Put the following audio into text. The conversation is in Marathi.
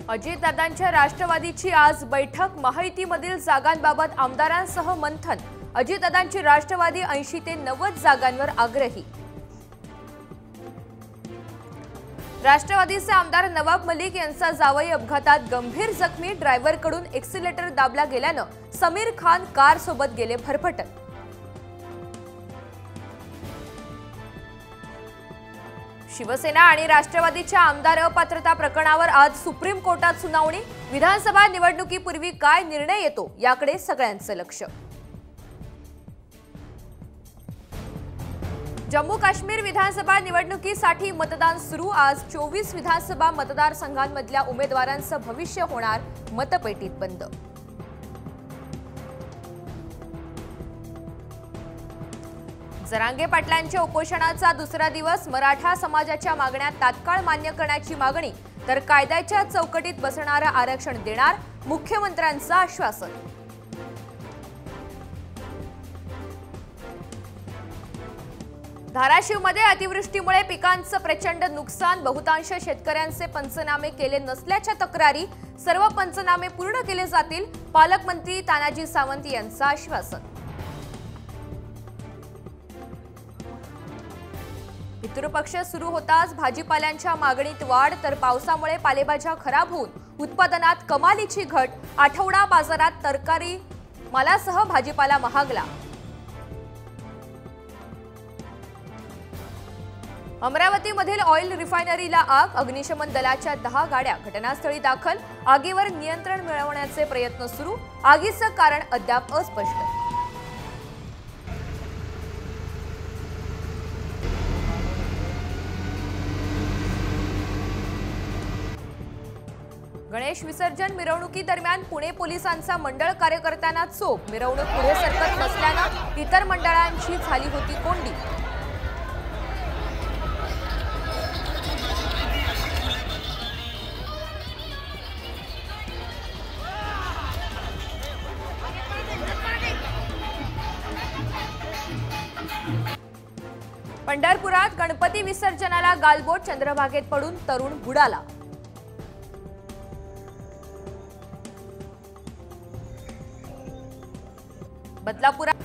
अजितदादांच्या राष्ट्रवादीची आज बैठक। महायुतीमधील जागांबाबत आमदारांसह मंथन। अजितदादांची राष्ट्रवादी 80 ते 90 जागांवर आग्रही। राष्ट्रवादीचे आमदार नवाब मलिक यांचा जावई अपघातात गंभीर जखमी। ड्रायव्हरकडून एक्सिलेटर दाबला गेल्यानं समीर खान कार सोबत गेले भरभटत। शिवसेना आणि राष्ट्रवादीच्या आमदार अपात्रता प्रकरणावर आज सुप्रीम कोर्टात सुनावणी। विधानसभा निवडणुकीपूर्वी काय निर्णय येतो याकडे सगळ्यांचं लक्ष। जम्मू काश्मीर विधानसभा निवडणुकीसाठी मतदान सुरू। आज 24 विधानसभा मतदारसंघांमधल्या उमेदवारांचं भविष्य होणार मतपेटीत बंद। जरांगे पाटलांच्या उपोषणाचा दुसरा दिवस। मराठा समाजाच्या मागण्या तात्काळ मान्य करण्याची मागणी, तर कायद्याच्या चौकटीत बसणारं आरक्षण देणार, मुख्यमंत्र्यांचं आश्वासन। धाराशिवमध्ये अतिवृष्टीमुळे पिकांचं प्रचंड नुकसान। बहुतांश शेतकऱ्यांचे पंचनामे केले नसल्याच्या तक्रारी। सर्व पंचनामे पूर्ण केले जातील, पालकमंत्री तानाजी सावंत यांचं आश्वासन। पितृपक्ष सुरू होताच भाजीपाल्यांच्या मागणीत वाढ, तर पावसामुळे पालेभाज्या खराब होऊन उत्पादनात कमालीची घट। आठवडा बाजारात तरकारी मालासह भाजीपाला महागला। अमरावतीमधील ऑइल रिफायनरीला आग। अग्निशमन दलाच्या 10 गाड्या घटनास्थळी दाखल। आगीवर नियंत्रण मिळवण्याचे प्रयत्न सुरू। आगीचं कारण अद्याप अस्पष्ट। गणेश विसर्जन मिरवणुकीदरम्यान पुणे पोलिसांचा मंडळ कार्यकर्त्यांना चोप। मिरवणूक पुढे सरकत नसल्यानं इतर मंडळांची झाली होती कोंडी। पंढरपुरात गणपती विसर्जनाला गालबोट। चंद्रभागेत पडून तरुण बुडाला। बदलापुरात